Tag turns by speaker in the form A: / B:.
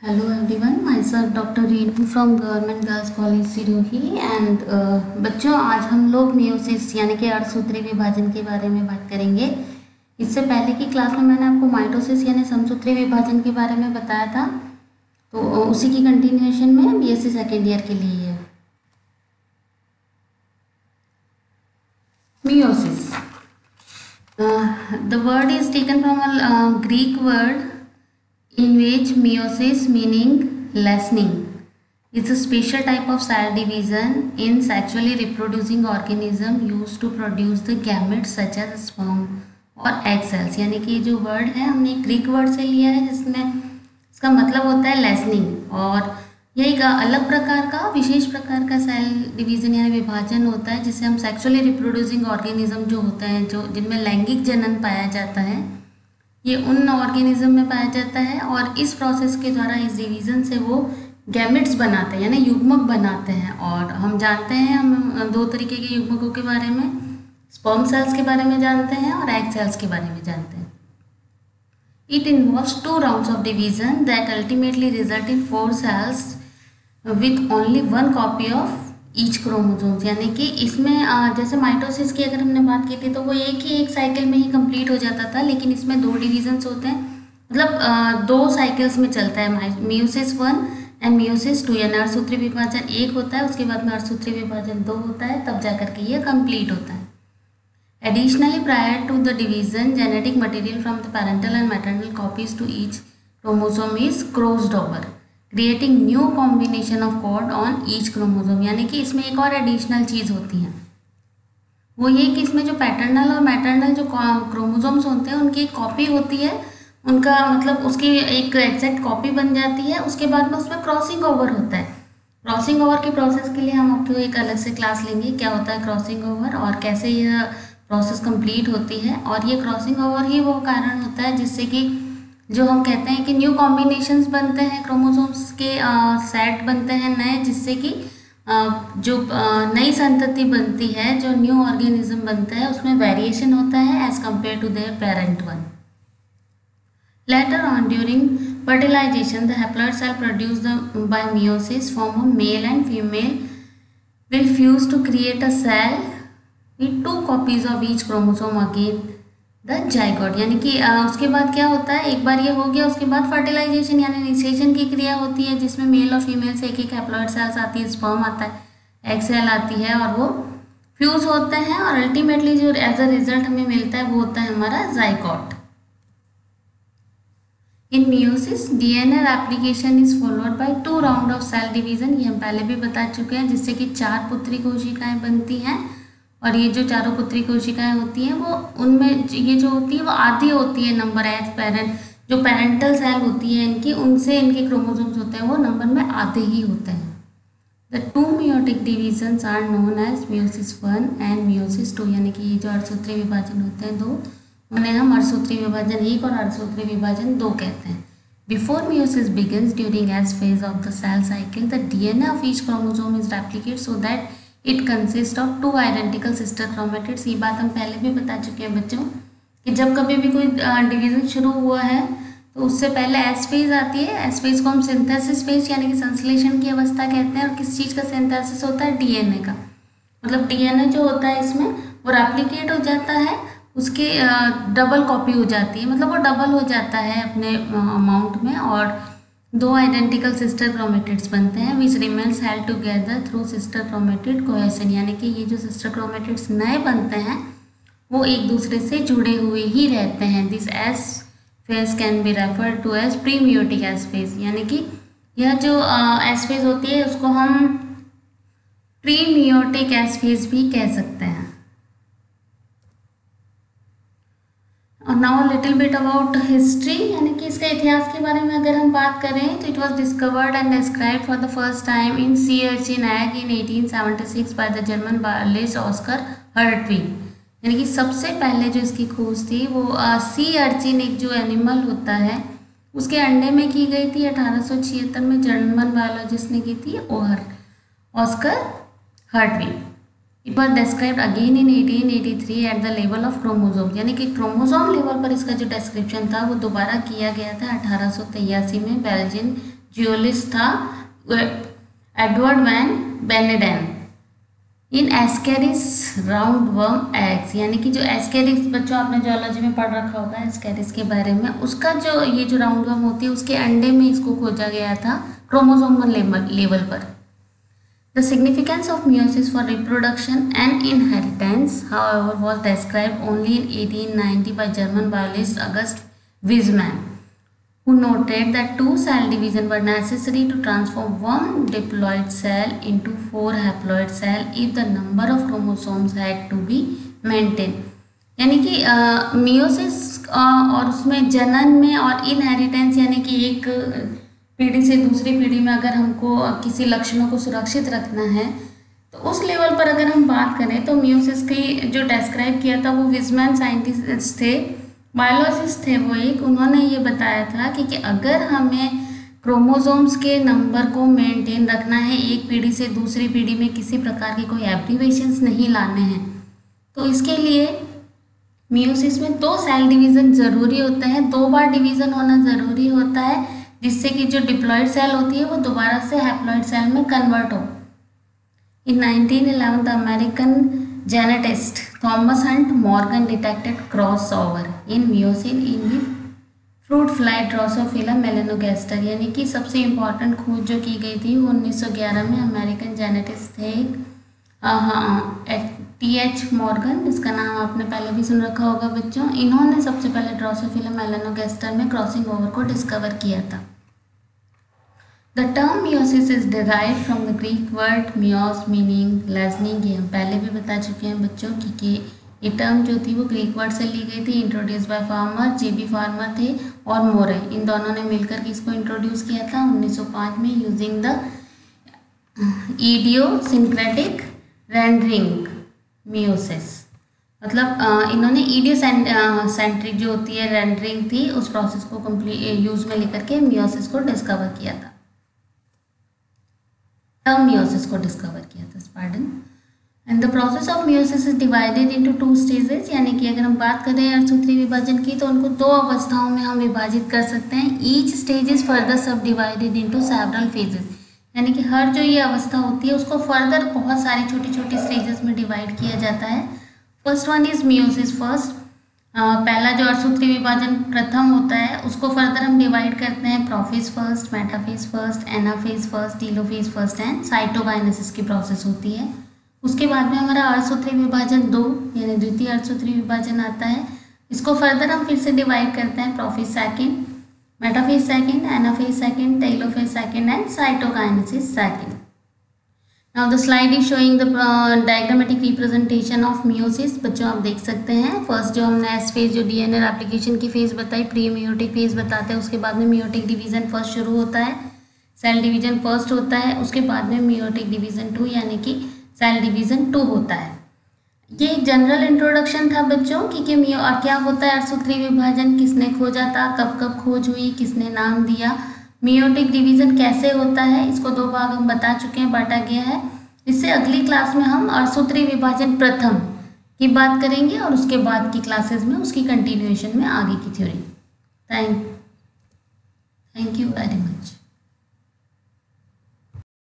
A: Hello everyone, myself Dr. Reenu from Government Girls College Sirohi and बच्चों आज हम लोग मेयोसिस यानी कि अर्धसूत्री विभाजन के बारे में बात करेंगे। इससे पहले की क्लास में मैंने आपको माइटोसिस यानी समसूत्री विभाजन के बारे में बताया था, तो उसी की कंटिन्यूएशन में बीएससी सेकेंड ईयर के लिए है। Meiosis. The word is taken from a Greek word in which meiosis meaning lessening is a special type of cell division in sexually reproducing organism used to produce the gametes such as sperm और egg cells। यानी कि जो word है हमने Greek word से लिया है जिसमें इसका मतलब होता है लेसनिंग, और यह एक अलग प्रकार का विशेष प्रकार का सेल डिवीजन यानी विभाजन होता है जिसे हम सेक्सुअली रिप्रोड्यूसिंग ऑर्गेनिज्म जो होते हैं जो जिनमें लैंगिक जनन पाया जाता है, ये उन ऑर्गेनिज्म में पाया जाता है और इस प्रोसेस के द्वारा इस डिवीज़न से वो गैमेट्स बनाते हैं यानी युग्मक बनाते हैं। और हम जानते हैं, हम दो तरीके के युग्मकों के बारे में, स्पर्म सेल्स के बारे में जानते हैं और एग सेल्स के बारे में जानते हैं। It involves 2 rounds of division that ultimately result in 4 sales with only 1 copy of each chromosomes. यानी कि इसमें जैसे माइटोसिस की अगर हमने बात की थी तो वो एक साइकिल में ही कंप्लीट हो जाता था, लेकिन इसमें 2 डिवीजन्स होते हैं, मतलब 2 साइकिल्स में चलता है। मेयोसिस 1 एंड मेयोसिस 2 यानी अर्धसूत्री विभाजन 1 होता है, उसके बाद में अर्धसूत्री विभाजन 2 होता है, तब जाकर के ये कंप्लीट होता है। Additionally prior to the division genetic material from the parental and maternal copies to each chromosome is crossed over creating new combination of code on each chromosome. यानी कि इसमें एक और एडिशनल चीज़ होती है, वो ये कि इसमें जो पैटर्नल और मैटरनल जो क्रोमोसोम्स होते हैं उनकी एक कॉपी होती है, उनका मतलब उसकी एक एग्जैक्ट कॉपी बन जाती है, उसके बाद में उसमें क्रॉसिंग ओवर होता है। क्रॉसिंग ओवर के प्रोसेस के लिए हम आपको एक अलग से क्लास लेंगे, क्या होता है क्रॉसिंग ओवर और कैसे यह प्रोसेस कंप्लीट होती है। और ये क्रॉसिंग ओवर ही वो कारण होता है जिससे कि जो हम कहते हैं कि न्यू कॉम्बिनेशंस बनते हैं, क्रोमोसोम्स के सेट बनते हैं नए, जिससे कि जो नई संतति बनती है, जो न्यू ऑर्गेनिज्म बनता है, उसमें वेरिएशन होता है as compare to their parent one. Later on during fertilization the haploid cell produced by meiosis form of male and female will fuse to create a cell with 2 copies of each chromosome again the zygote. यानी कि उसके बाद क्या होता है, एक बार ये हो गया उसके बाद फर्टिलाइजेशन यानी निषेचन की क्रिया होती है जिसमें मेल और फीमेल से एक हैप्लॉइड सेल्स आती है, स्पर्म आता है, एग सेल आती है और वो फ्यूज होते हैं और अल्टीमेटली जो एज अ रिजल्ट हमें मिलता है वो होता है हमारा zygote. In meiosis DNA application is followed by 2 round of cell division. ये हम पहले भी बता चुके हैं, जिससे कि 4 पुत्री कोशिकाएं बनती हैं और ये जो चारों पुत्री कोशिकाएं होती हैं वो उनमें ये जो होती है वो आधी होती है नंबर एज पेरेंट, जो पेरेंटल सेल होती है इनकी, उनसे इनके क्रोमोसोम्स होते हैं वो नंबर में आधे ही होते हैं। The 2 meiotic divisions are known as meiosis 1 and meiosis 2। यानी कि ये जो अर्धसूत्री विभाजन होते हैं 2, उन्हें हम अर्धसूत्री विभाजन 1 और अर्धसूत्री विभाजन 2 कहते हैं। Before meiosis begins during S phase of the cell cycle the DNA of each chromosome is replicated so that it consist of 2 identical sister chromatids. ये बात हम पहले भी बता चुके हैं बच्चों कि जब कभी भी कोई डिवीजन शुरू हुआ है तो उससे पहले एस फेज आती है। एस फेज को हम सिंथेसिस फेज यानी कि संश्लेषण की अवस्था कहते हैं। और किस चीज़ का सिंथेसिस होता है, डीएनए का। मतलब डीएनए जो होता है इसमें वो रेप्लिकेट हो जाता है, उसकी डबल कॉपी हो जाती है, मतलब वो डबल हो जाता है अपने अमाउंट में और 2 आइडेंटिकल सिस्टर क्रोमेटिड्स बनते हैं which remains held together through sister chromatid cohesion. यानी कि ये जो सिस्टर क्रोमेटिड्स नए बनते हैं वो एक दूसरे से जुड़े हुए ही रहते हैं। This S phase can be refer to as pre meiotic S phase. यानी कि यह जो एस फेज होती है उसको हम प्री मेयोटिक एस फेज भी कह सकते हैं। और now little bit about history, यानी कि इसका इतिहास के बारे में अगर हम बात करें तो it was discovered and described for the first time in sea urchin egg in 1876 by the German biologist Oscar हर्टविग। यानी कि सबसे पहले जो इसकी खोज थी वो सी अर्चिन एक जो एनिमल होता है उसके अंडे में की गई थी। 1876 में जर्मन बायोलॉजिस्ट ने की थी Oscar हर्टविग। It was described again in 1883 at the level of chromosome. यानी कि क्रोमोसोम लेवल पर इसका जो डिस्क्रिप्शन था वो दोबारा किया गया था 1883 में बेल्जियन जियोलॉजिस्ट था एडवर्ड वैन बेनेडेन। इन एस्केरिस राउंड वर्म एग्स, यानी कि जो एस्केरिस, बच्चों आपने जियोलॉजी में पढ़ रखा होगा एस्केरिस के बारे में, उसका जो ये जो राउंड वर्म होती है उसके अंडे में इसको खोजा गया था क्रोमोसोमल लेवल पर। The significance of meiosis for reproduction and inheritance however was described only in 1890 by German biologist August Weizmann, who noted that 2 cell division were necessary to transform one diploid cell into 4 haploid cell if the number of chromosomes had to be maintained। यानी कि meiosis और उसमें जनन में और inheritance, यानी कि एक पीढ़ी से दूसरी पीढ़ी में अगर हमको किसी लक्षणों को सुरक्षित रखना है तो उस लेवल पर अगर हम बात करें तो मियोसिस की जो डिस्क्राइब किया था वो विजमैन साइंटिस्ट थे, बायोलॉजिस्ट थे वो एक, उन्होंने ये बताया था कि अगर हमें क्रोमोसोम्स के नंबर को मेंटेन रखना है, एक पीढ़ी से दूसरी पीढ़ी में किसी प्रकार के कोई एब्रीवेशंस नहीं लाने हैं, तो इसके लिए मियोसिस में 2 सेल डिवीज़न ज़रूरी होते हैं, 2 बार डिवीज़न होना ज़रूरी होता है, जिससे कि जो डिप्लॉइड सेल होती है वो दोबारा से हैप्लॉइड सेल में कन्वर्ट हो। इन 1911 the American geneticist Thomas Hunt Morgan detected crossover in myosin in the fruit fly Drosophila melanogaster, यानी कि सबसे इम्पॉर्टेंट खोज जो की गई थी वो 1911 में अमेरिकन जेनेटिस्ट थे TH मॉर्गन, इसका नाम आपने पहले भी सुन रखा होगा बच्चों। इन्होंने सबसे पहले ड्रोसोफिला मेलानोगास्टर में क्रॉसिंग ओवर को डिस्कवर किया था। The term meiosis is derived from the Greek word meos meaning lessening। ये हम पहले भी बता चुके हैं बच्चों कि ये टर्म जो थी वो ग्रीक वर्ड से ली गई थी, introduce by farmer, JB farmer थे और मोरे, इन दोनों ने मिलकर के इसको इंट्रोड्यूस किया था 1905 में using the idiosyncratic rendering meiosis. मतलब इन्होंने इडियोसेंट्रिक जो होती है रेंडरिंग थी उस प्रोसेस को कंप्लीट यूज में लेकर के मियोसिस को डिस्कवर किया था, मियोसिस को डिस्कवर किया था, pardon. And the process of meiosis is divided into 2 stages, यानी कि अगर हम बात करें अर्धसूत्री विभाजन की तो उनको 2 अवस्थाओं में हम विभाजित कर सकते हैं। ईच स्टेज इज फर्दर सब डिवाइडेड इनटू सेवरल फेजेस, यानी कि हर जो ये अवस्था होती है उसको फर्दर बहुत सारी छोटी छोटी स्टेजेस में डिवाइड किया जाता है। First one is meiosis first, पहला जो अर्धसूत्री विभाजन प्रथम होता है उसको फर्दर हम डिवाइड करते हैं prophase first, metaphase first, anaphase first, telophase first and cytokinesis की प्रोसेस होती है। उसके बाद में हमारा अर्धसूत्री विभाजन 2 यानी द्वितीय अर्धसूत्री विभाजन आता है, इसको फर्दर हम फिर से डिवाइड करते हैं prophase second, metaphase second, anaphase second, telophase second and cytokinesis second. Now the slide is showing the diagrammatic representation of meiosis। बच्चों आप देख सकते हैं फर्स्ट जो हमने एस फेज जो डीएनए एप्लीकेशन की फेज बताई, प्री मियोटिक फेज बताते हैं, उसके बाद में मियोटिक डिवीजन फर्स्ट शुरू होता है, सेल डिवीजन फर्स्ट होता है, उसके बाद में मियोटिक डिवीजन 2 यानी कि सेल डिवीजन 2 होता है। ये एक जनरल इंट्रोडक्शन था बच्चों कि क्या होता है अर्धसूत्री विभाजन, किसने खोजा था, कब कब खोज हुई, किसने नाम दिया, मियोटिक डिवीजन कैसे होता है, इसको 2 भाग हम बता चुके हैं, बांटा गया है। इससे अगली क्लास में हम अर्धसूत्री विभाजन प्रथम की बात करेंगे और उसके बाद की क्लासेस में उसकी कंटिन्यूएशन में आगे की थ्योरी। थैंक